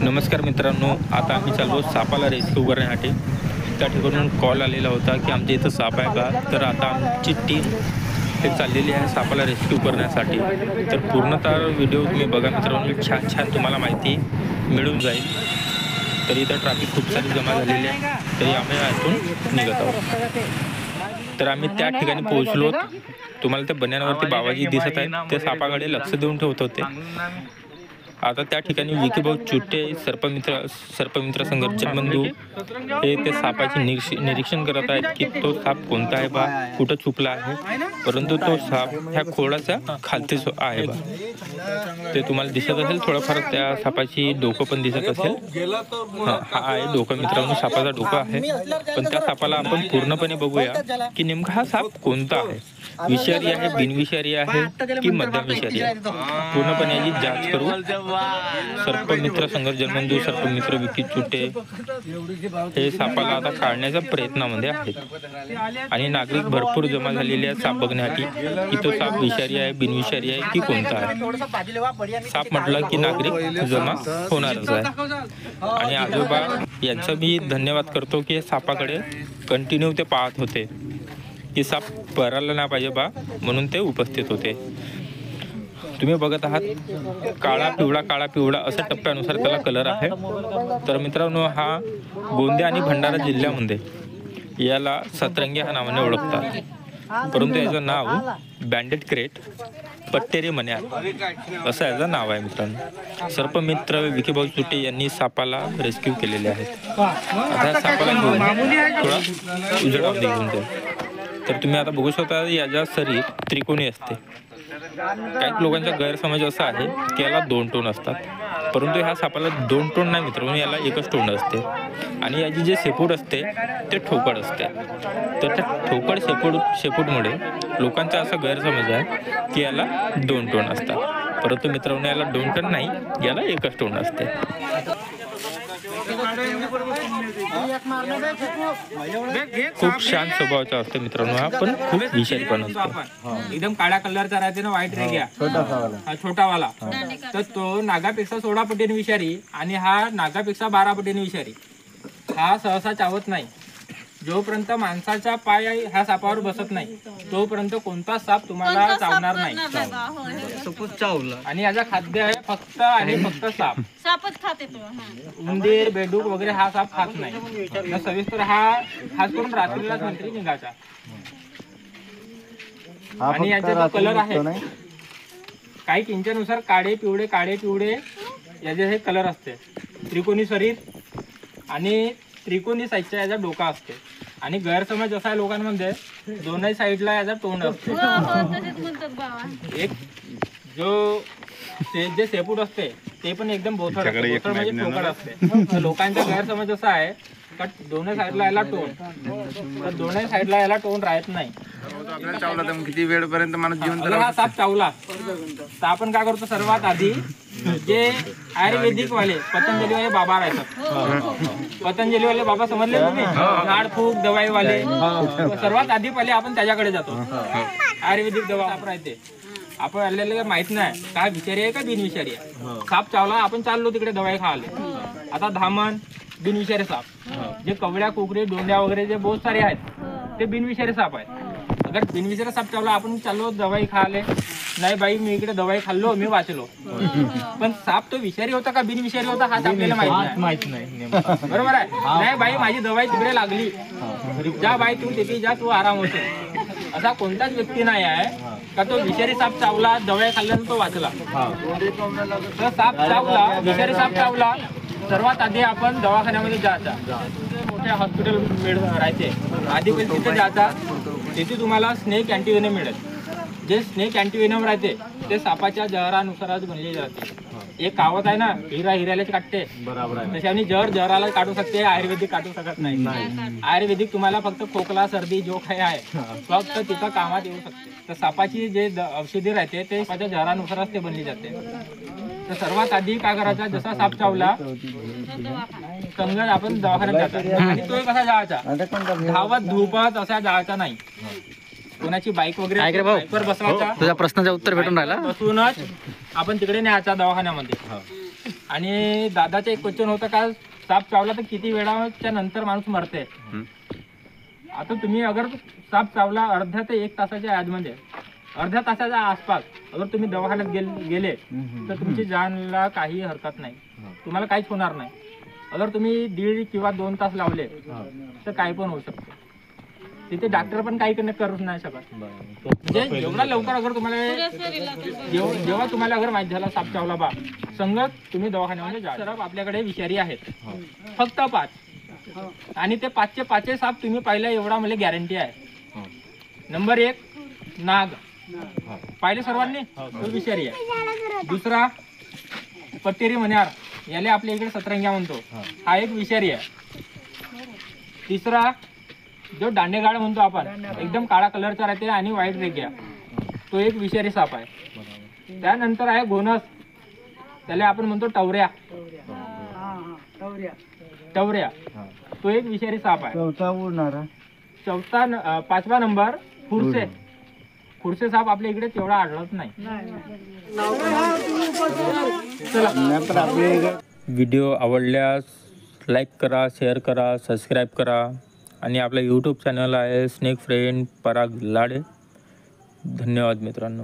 नमस्कार मित्रांनो, आता आम्ही चाललो सापाला रेस्क्यू करण्यासाठी। त्या ठिकाणून कॉल आलेला होता की आमच्या इथं साप आहे का। तर आता आमची टीम हे चाललेली आहे सापाला रेस्क्यू करण्यासाठी। तर पूर्णतः व्हिडिओ तुम्ही बघा मित्रांनो, छान छान तुम्हाला माहिती मिळून जाईल। तर इथं ट्रॅफिक खूप सारी जमा झालेली आहे, तरी आम्ही यातून निघत आहोत। तर आम्ही त्या ठिकाणी पोहोचलो। तुम्हाला त्या बन्यांवरती बाबाजी दिसत आहेत, ते सापाकडे लक्ष देऊन ठेवत होते। आता त्या ठिकाणी विकी भाऊ चुट्टे सर्पमित्र संघर्ष बंधू हे ते सापाचे निरीक्षण करत आहेत की तो साप कोणता आहे बा, कुठं छुपला आहे। परंतु तो साप ह्या खोडाच्या खालती आहे बा, ते तुम्हाला दिसत असेल। थोडंफार त्या सापाची डोकं पण दिसत असेल। हा आहे डोकं मित्रांनो, सापाचा डोकं आहे। पण त्या सापाला आपण पूर्णपणे बघूया की नेमका हा साप कोणता आहे, विषारी आहे, बिनविषारी आहे की मध्यम विषारी आहे। पूर्णपणे याची जांच करू। सर्पमित्र संघर्ष बंधू सर्पमित्र विकी चुट्टे हे सापाला आता काढण्याच्या प्रयत्नामध्ये आहेत आणि नागरिक भरपूर जमा झालेले आहेत साप बघण्यासाठी की तो साप विषारी आहे, बिनविषारी आहे की कोणता आहे। साप म्हटलं की नागरिक जमा होणारच आहे। आणि आजोबा यांचा मी धन्यवाद करतो की सापाकडे कंटिन्यू ते पाहत होते की साप परायला नाही पाहिजे बा, म्हणून ते उपस्थित होते। तुम्ही बघत आहात काळा पिवळा अशा टप्प्यानुसार त्याला कलर आहे। तर मित्रांनो, हा गोंदिया आणि भंडारा जिल्ह्यामध्ये याला सतरंगी ह्या नावाने ओळखतात, परंतु याचं नाव बँडेड क्रेट पट्टेरी मन्या असं याचं नाव आहे। मित्रांनो, सर्पमित्र विकी भाऊ चुट्टे यांनी सापाला रेस्क्यू केलेले आहेत। आता सापाला घेऊन थोडा उजेडामध्ये घेऊन जाईल। तर तुम्ही आता बघू शकता याचा शरीर त्रिकोणी असते। काही लोकांचा गैरसमज असा आहे की याला 2 टोन असतात, परंतु ह्या सापाला 2 टोन नाही मित्रांनो, याला एकच तोंड असते। आणि याची जे शेपूट असते ते ठोकळ असते। तर त्या ठोकळ शेपूटमुळे लोकांचा असा गैरसमज आहे की याला 2 टोन असतात, परंतु मित्रांनो याला 2 टोन नाही, याला एकच तोंड असते। खूप शांत स्वभावाचा असतो मित्रांनो हा, पण खूप विषारी पण असतो। एकदम काळ्या कलरचा राहते ना, व्हाईट रेग्या छोटावाला। तर तो नागापेक्षा 16 पटीने विषारी आणि हा नागापेक्षा 12 पटीने विषारी। हा सहसा चावत नाही। जोपर्यंत माणसाचा पाय ह्या सापावर बसत नाही तोपर्यंत कोणता साप तुम्हाला चावणार नाही। आणि याचा खाद्य आहे फक्त सापच खाते तो। उंदीर, बेडूक वगैरे हा साप खात नाही। सविस्तर हा खास करून रात्रीलाच मंत्री निघायचा। आणि याचा जो कलर आहे काही किंच्यानुसार काळे पिवळे याचे हे कलर असते। त्रिकोणी शरीर आणि त्रिकोणी साईजचा याचा डोका असते। आणि गैरसमज असा आहे लोकांमध्ये, दोनही साईडला याचा तोंड असते। एक जो जे शेपूट असते ते पण एकदम बोथड म्हणजे ठोकळ असते। लोकांचा गैरसमज असा आहे का दोन्ही साईडला याला टोन, तर दोन्ही साईडला याला टोन राहत नाही। चावला तर किती वेळपर्यंत माणूस जिवंत हा साप चावला तर आपण काय करतो, सर्वात आधी जे आयुर्वेदिक वाले पतंजली वाले बाबा राहतात, पतंजली वाले बाबा समजले तुम्ही, झाड फूक दवाई वाले, सर्वात आधी पहिले आपण त्याच्याकडे जातो। आयुर्वेदिक दवा साप राहते, आपण आलेलं माहित नाही काय विषारी आहे का बिनविषारी आहे। साप चावला, आपण चाललो तिकडे दवाई खायला। आता धामण बिनविषारी साप, जे कवड्या कुकरी डोंड्या वगैरे जे बहुत सारे आहेत ते बिनविषारी साप आहेत। अगर बिनविषारी साप चावला, आपण चाललो दवाई खायला, नाही बाई मी इकडे दवाई खाल्लो मी वाचलो, पण साप तो विषारी होता का बिनविषारी होता हा आपल्याला माहित नाही। बरोबर आहे, नाही बाई माझी दवाई तिकडे लागली, जा बाई तू तिथे जा, तू आराम होते। असा कोणताच व्यक्ती नाही आहे का तो विषारी साप चावला दवाई खाल्ल्यानंतर तो वाचला। तर साप चावला, विषारी साप चावला, सर्वात आधी आपण दवाखान्यामध्ये जायचा। मोठे हॉस्पिटल राहते, आधी पण तिथे जायचा, तिथे तुम्हाला स्नेक अँटीव्हेनम मिळेल। जे स्नेक अँटीव्हेनम राहते ते सापाच्या जहरानुसारच बनले जाते। एक कावत आहे ना, हिरा हिऱ्यालाच काटते, तशाने जहराला काढू शकते, आयुर्वेदिक काढू शकत नाही। आयुर्वेदिक तुम्हाला फक्त खोकला सर्दी जो काही आहे फक्त तिथं कामात येऊ शकते। तर सापाची जे औषधी राहते ते सापाच्या जहरानुसारच ते बनली जाते। तर सर्वात आधी काय करायचा, जसा साप चावला संगत आपण दवाखान्यात जातो। आणि तो कसा जायचा, धावत धुपत असा जायचा नाही। कोणाची बाईक वगैरे बाईकवर बसवायचा, तुझ्या प्रश्नाचं उत्तर भेटून राहिला, बसूनच आपण तिकडे न्यायचा दवाखान्यामध्ये। आणि दादाचं एक क्वेश्चन होतं का साप चावला तर किती वेळाच्या नंतर माणूस मरते. आता तुम्ही अगर साप चावला अर्ध्या ते 1 तासाच्या आतमध्ये, अर्ध्या तासाच्या आसपास अगर तुम्ही दवाखान्यात गेले तर तुमची जानला काही हरकत नाही, तुम्हाला काहीच होणार नाही. अगर तुम्ही 1.5 किंवा 2 तास लावले तर काही पण होऊ शकतं. तिथे डॉक्टर पण काही करूच नाही शकत. म्हणजे जेवढा लवकर अगर तुम्हाला जेव्हा तुम्हाला अगर माहित झाला साप चावला बा संगत तुम्ही दवाखान्यामध्ये जा. सर आपल्याकडे विषारी आहेत फक्त 5 आणि ते 5चे 5 साप तुम्ही पाहिलं एवढा मला गॅरंटी आहे. नंबर 1 नाग पाहिले सर्वांनी, तो विषारी आहे. दुसरा पट्टेरी मण्यार, याला आपल्या इकडे सतरंग्या म्हणतो, हा एक विषारी आहे. तिसरा जो दांडेगाड म्हणतो आपण, एकदम काळा कलरचा राहते आणि व्हाईट रेग्या, तो एक विषारी साप आहे. त्यानंतर आहे घोणस, त्याला आपण म्हणतो टवऱ्या, टवऱ्या तो एक विषारी साप आहे. चौथा 5वा नंबर फुरसे, फुरसे साप आपल्या इकडे तेवढा आढळत नाही. व्हिडिओ आवडल्यास लाईक करा, शेअर करा, सबस्क्राईब करा आणि आपलं यूट्यूब चॅनल आहे स्नेक फ्रेंड पराग लाडे. धन्यवाद मित्रांनो.